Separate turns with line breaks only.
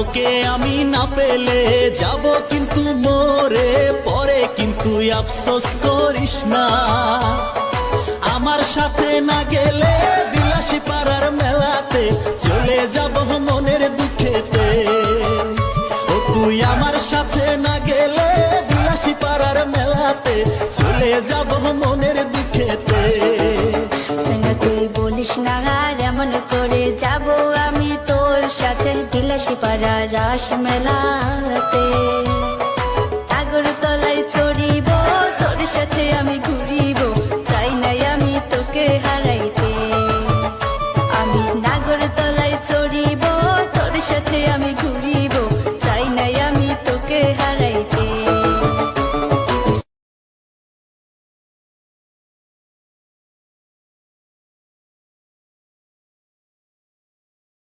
তোকে আমি না পেলে যাব কিন্তু মরে, পরে কিন্তু আফসোস করিস না। আমার সাথে না গেলে বিলাসী পাড়ার মেলাতে চলে যাব মনের দুঃখেতে। ও তুই আমার সাথে না গেলে বিলাসী পাড়ার মেলাতে চলে যাব মনের দুঃখেতে।
তুই বলিস না আর এমন করে যাব আমি তোর সাথে বিলাসী পাড়া রাস মেলাতে। আগরতলায় চড়িব তোর সাথে আমি ঘুরিব, চাই নাই আমি তোকে হারাইতে। আমি নাগরতলায় চড়িব তোর সাথে আমি